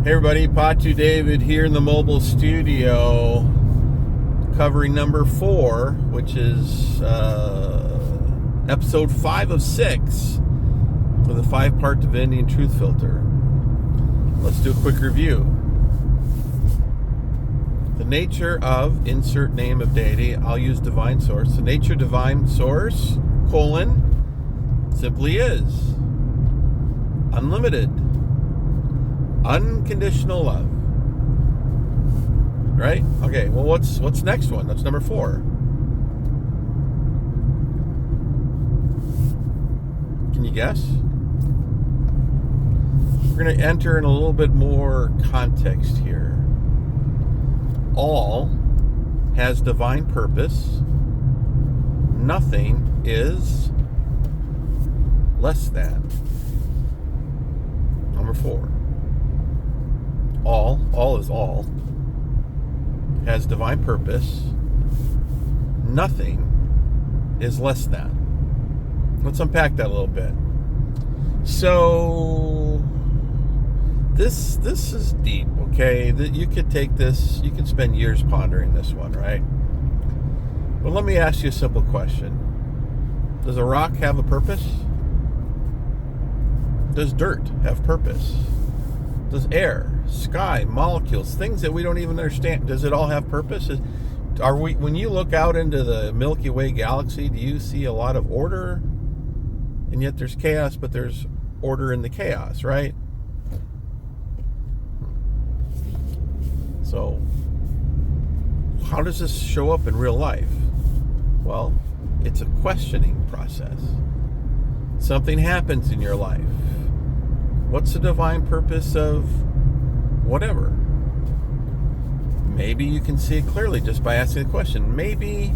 Hey everybody, POTU David here in the mobile studio, covering number 4, which is episode 5 of 6 with a 5-part Divinity and Truth filter. Let's do a quick review. The nature of, insert name of deity, I'll use divine source. The nature of divine source, simply is unlimited, unconditional love. Right? Okay, well what's next one? That's number 4. Can you guess? We're going to enter in a little bit more context here. All has divine purpose. Nothing is less than. Number 4. All is all, has divine purpose. Nothing is less than. Let's unpack that a little bit. So this is deep, okay? That you could take this, you can spend years pondering this one, right? But let me ask you a simple question. Does a rock have a purpose? Does dirt have purpose? Does air, sky, molecules, things that we don't even understand, does it all have purpose? When you look out into the Milky Way galaxy, do you see a lot of order? And yet there's chaos, but there's order in the chaos, right? So, how does this show up in real life? Well, it's a questioning process. Something happens in your life. What's the divine purpose of whatever? Maybe you can see it clearly just by asking the question. Maybe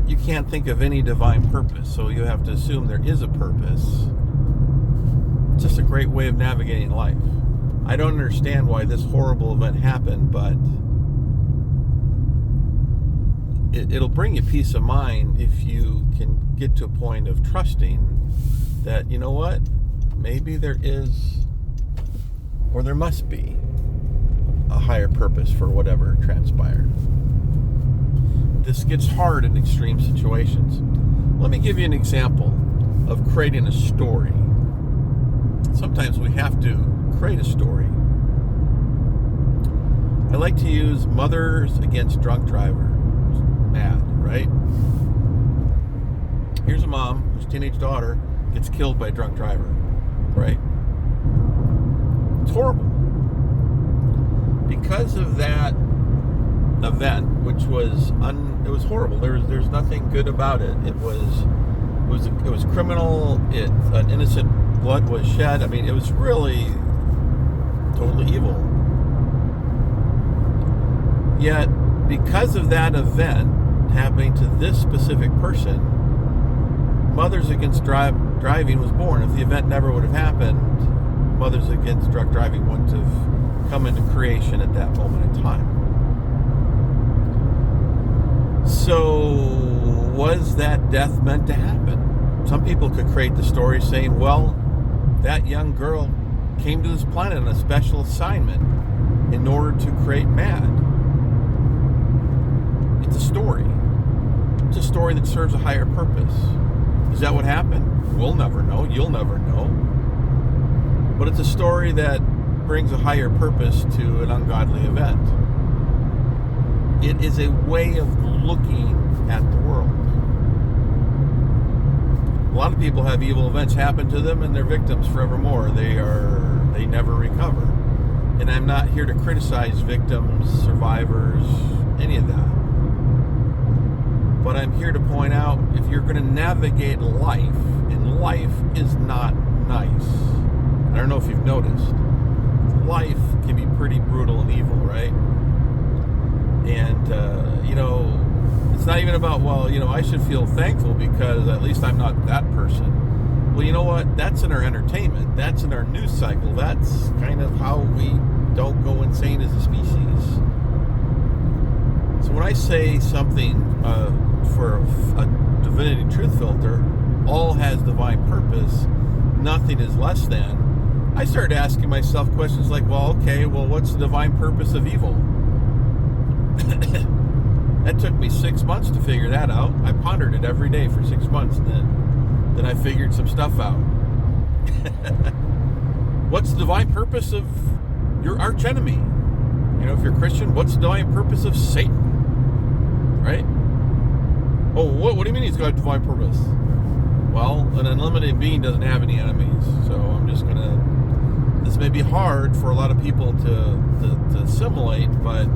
you can't think of any divine purpose, so you have to assume there is a purpose. It's just a great way of navigating life. I don't understand why this horrible event happened, but it'll bring you peace of mind if you can get to a point of trusting that, you know what? Maybe there is, or there must be, a higher purpose for whatever transpired. This gets hard in extreme situations. Let me give you an example of creating a story. Sometimes we have to create a story. I like to use mothers against drunk drivers. Mad, right? Here's a mom whose teenage daughter gets killed by a drunk driver. Right? It's horrible. Because of that event, which was it was horrible. There's nothing good about it. It was criminal. An innocent blood was shed. I mean, it was really totally evil. Yet, because of that event happening to this specific person, Mothers Against Driving was born. If the event never would have happened, Mothers Against Drunk Driving wouldn't have come into creation at that moment in time. So, was that death meant to happen? Some people could create the story saying, well, that young girl came to this planet on a special assignment in order to create MAD. It's a story. It's a story that serves a higher purpose. Is that what happened? We'll never know. You'll never know. But it's a story that brings a higher purpose to an ungodly event. It is a way of looking at the world. A lot of people have evil events happen to them and they're victims forevermore. They never recover. And I'm not here to criticize victims, survivors, any of that. But I'm here to point out, if you're going to navigate life, and life is not nice. I don't know if you've noticed. Life can be pretty brutal and evil, right? And, it's not even about, I should feel thankful because at least I'm not that person. Well, you know what? That's in our entertainment. That's in our news cycle. That's kind of how we don't go insane as a species. So when I say something for a Divinity Truth filter, all has divine purpose, nothing is less than, I started asking myself questions like, what's the divine purpose of evil? That took me 6 months to figure that out. I pondered it every day for 6 months, and then I figured some stuff out. What's the divine purpose of your arch enemy? If you're Christian, what's the divine purpose of Satan? Right? Oh, what do you mean he's got a divine purpose? Well, an unlimited being doesn't have any enemies. So I'm just going to... This may be hard for a lot of people to assimilate, but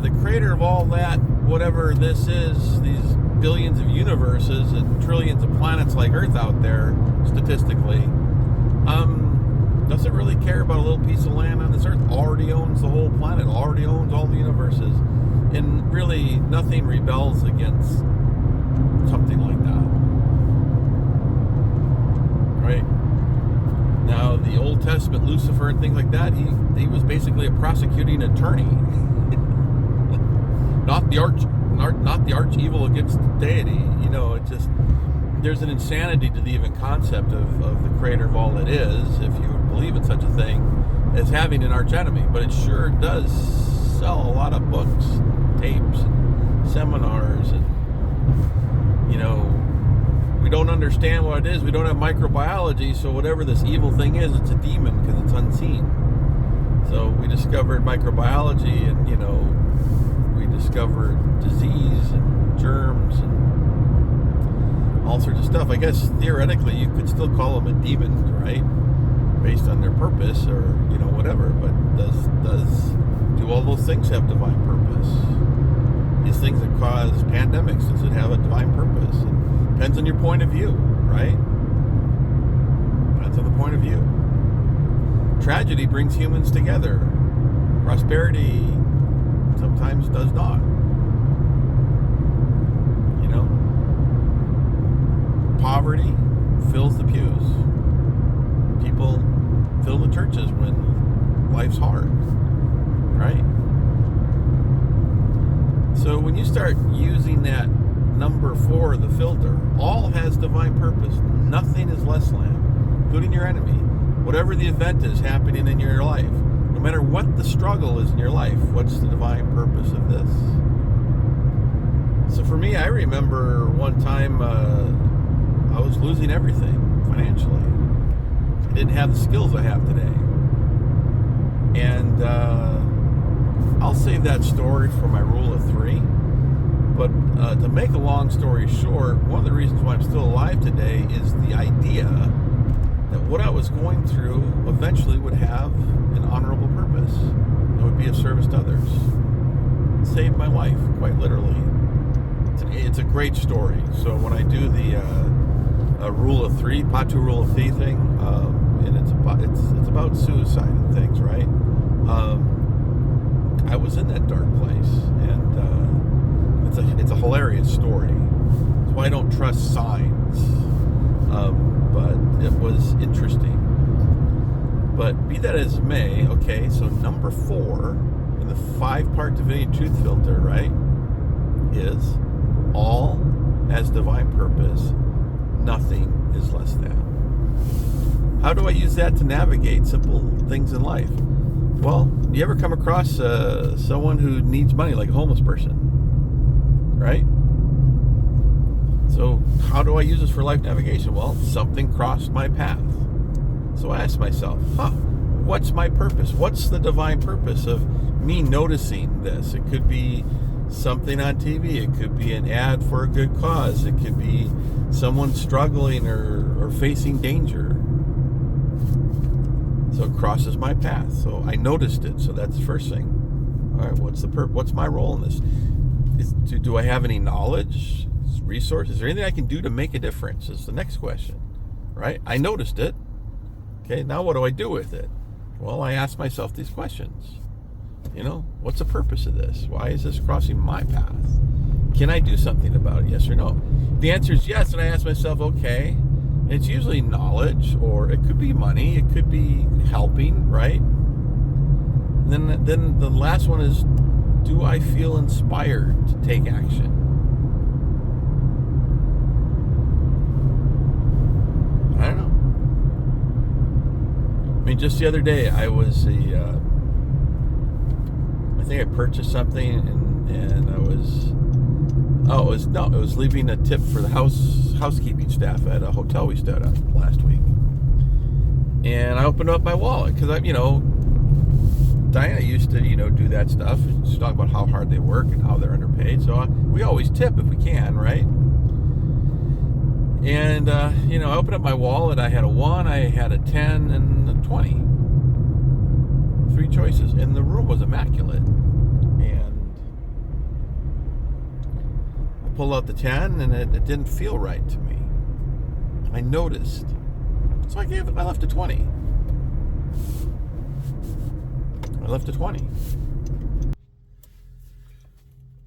the creator of all that, whatever this is, these billions of universes and trillions of planets like Earth out there, statistically, doesn't really care about a little piece of land on this Earth. Already owns the whole planet, already owns all the universes. And really, nothing rebels against something like that. Right? Now, the Old Testament, Lucifer and things like that, he was basically a prosecuting attorney. Not the arch evil against deity. It's just, there's an insanity to the even concept of the creator of all that is, if you would believe in such a thing, as having an arch enemy. But it sure does sell a lot of books, tapes, and seminars, and we don't understand what it is. We don't have microbiology, so whatever this evil thing is, it's a demon because it's unseen. So we discovered microbiology, and we discovered disease and germs and all sorts of stuff. I guess theoretically you could still call them a demon, right? Based on their purpose, or whatever. But do all those things have divine purpose? These things that cause pandemics, does it have a divine purpose? It depends on your point of view, right? Depends on the point of view. Tragedy brings humans together. Prosperity sometimes does not. Poverty fills the pews. People fill the churches when life's hard, right? So when you start using that number 4, the filter, all has divine purpose. Nothing is less than, including your enemy. Whatever the event is happening in your life, no matter what the struggle is in your life, what's the divine purpose of this? So for me, I remember one time I was losing everything financially. I didn't have the skills I have today. And I'll save that story for my rule of 3. But to make a long story short, one of the reasons why I'm still alive today is the idea that what I was going through eventually would have an honorable purpose. It would be of service to others. It saved my life, quite literally. It's a great story. So when I do the rule of 3, POTU rule of 3 thing, and it's about suicide and things, right? I was in that dark place, and it's a hilarious story. That's why I don't trust signs. But it was interesting. But be that as it may, okay, so number 4 in the 5-part Divinity Truth filter, right, is all has divine purpose, nothing is less than. How do I use that to navigate simple things in life? Well, you ever come across someone who needs money, like a homeless person, right? So how do I use this for life navigation? Well, something crossed my path. So I asked myself, what's my purpose? What's the divine purpose of me noticing this? It could be something on TV. It could be an ad for a good cause. It could be someone struggling or facing danger. So it crosses my path. So I noticed it. So that's the first thing. All right, what's my role in this? Do I have any knowledge, resources, or anything I can do to make a difference? Is the next question, right? I noticed it. Okay, now what do I do with it? Well, I ask myself these questions. What's the purpose of this? Why is this crossing my path? Can I do something about it? Yes or no? The answer is yes, and I ask myself, okay, it's usually knowledge, or it could be money, it could be helping, right? And then the last one is, do I feel inspired to take action? I don't know. mean, just the other day, I think I purchased something, and I was, it was leaving a tip for the housekeeping staff at a hotel we stayed at last week. And I opened up my wallet because Diana used to, do that stuff. She's talking about how hard they work and how they're underpaid. So we always tip if we can, right? And, I opened up my wallet. I had a 1, I had a 10, and a 20. 3 choices. And the room was immaculate. And I pulled out the 10, and it didn't feel right to me. I noticed. So I left a 20. I left a 20.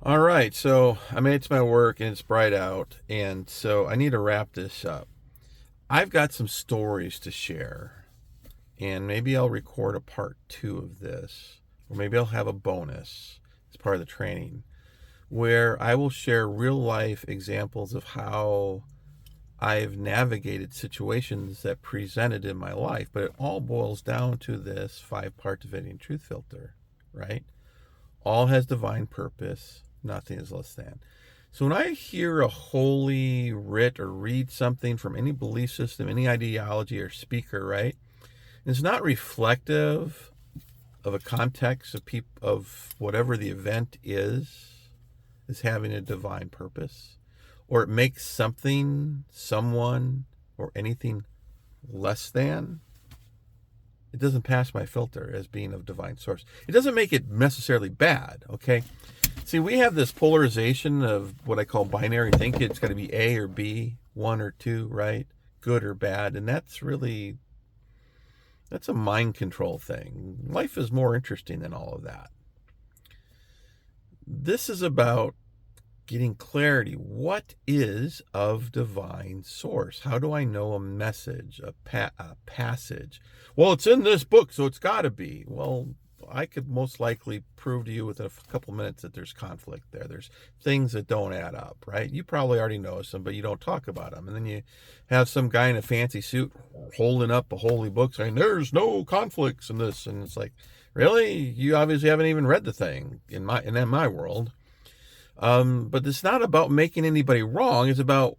All right, so I made it to my work and it's bright out, and so I need to wrap this up. I've got some stories to share, and maybe I'll record a part 2 of this, or maybe I'll have a bonus as part of the training, where I will share real life examples of how I've navigated situations that presented in my life, but it all boils down to this 5-part Divinity truth filter, right? All has divine purpose. Nothing is less than. So when I hear a holy writ or read something from any belief system, any ideology or speaker, right, it's not reflective of a context of whatever the event is having a divine purpose, or it makes something, someone, or anything less than, it doesn't pass my filter as being of divine source. It doesn't make it necessarily bad, okay? See, we have this polarization of what I call binary thinking. It's got to be A or B, 1 or 2, right? Good or bad. And that's a mind control thing. Life is more interesting than all of that. This is about getting clarity. What is of divine source? How do I know a message, a passage? Well, it's in this book, so it's got to be. Well, I could most likely prove to you within a couple minutes that there's conflict there. There's things that don't add up, right? You probably already know some, but you don't talk about them. And then you have some guy in a fancy suit holding up a holy book saying, there's no conflicts in this. And it's like, really? You obviously haven't even read the thing in my world. But it's not about making anybody wrong. It's about,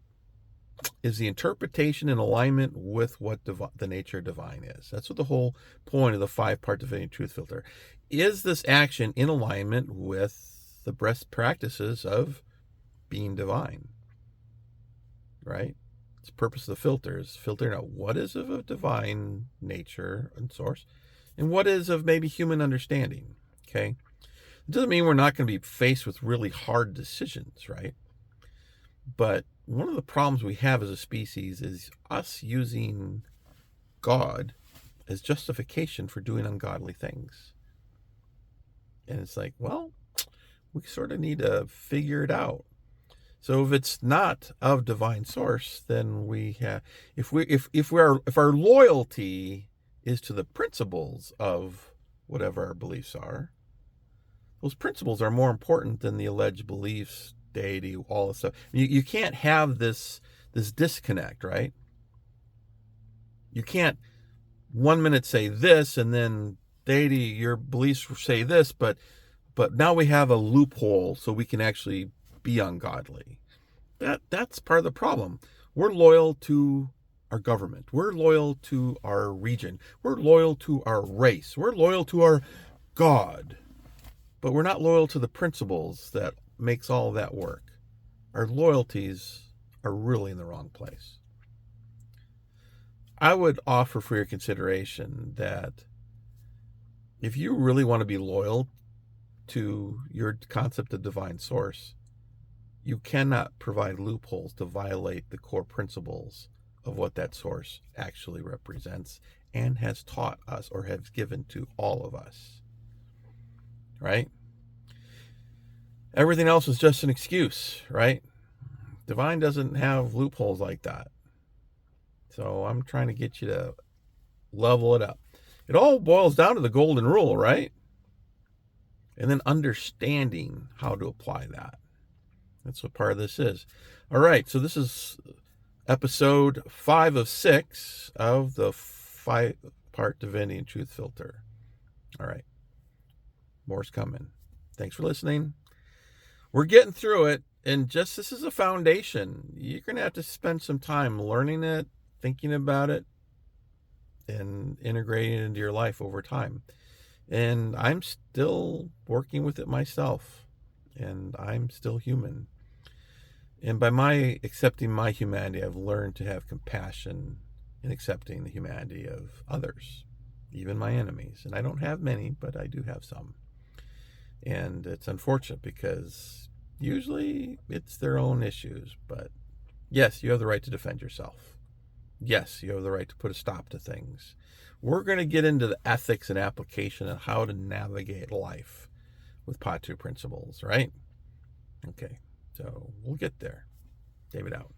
is the interpretation in alignment with what the nature divine is? That's what the whole point of the 5-part Divinity truth filter. Is this action in alignment with the best practices of being divine? Right? It's the purpose of the filter is filtering out what is of a divine nature and source, and what is of maybe human understanding. Okay? It doesn't mean we're not going to be faced with really hard decisions, right? But one of the problems we have as a species is us using God as justification for doing ungodly things. And it's like, well, we sort of need to figure it out. So if it's not of divine source, then we have, if our loyalty is to the principles of whatever our beliefs are, those principles are more important than the alleged beliefs, deity, all this stuff. You can't have this disconnect, right? You can't 1 minute say this and then deity, your beliefs say this, but now we have a loophole so we can actually be ungodly. That's part of the problem. We're loyal to our government. We're loyal to our region. We're loyal to our race. We're loyal to our God. But we're not loyal to the principles that makes all of that work. Our loyalties are really in the wrong place. I would offer for your consideration that if you really want to be loyal to your concept of divine source, you cannot provide loopholes to violate the core principles of what that source actually represents and has taught us or has given to all of us. Right? Everything else is just an excuse, right? Divine doesn't have loopholes like that. So I'm trying to get you to level it up. It all boils down to the golden rule, right? And then understanding how to apply that. That's what part of this is. All right, so this is episode 5 of 6 of the 5-part part divinity and truth filter. All right. More's coming. Thanks for listening. We're getting through it. And just this is a foundation. You're going to have to spend some time learning it, thinking about it, and integrating it into your life over time. And I'm still working with it myself. And I'm still human. And by my accepting my humanity, I've learned to have compassion in accepting the humanity of others, even my enemies. And I don't have many, but I do have some. And it's unfortunate because usually it's their own issues. But yes, you have the right to defend yourself. Yes, you have the right to put a stop to things. We're going to get into the ethics and application of how to navigate life with POTU principles, right? Okay, so we'll get there. David out.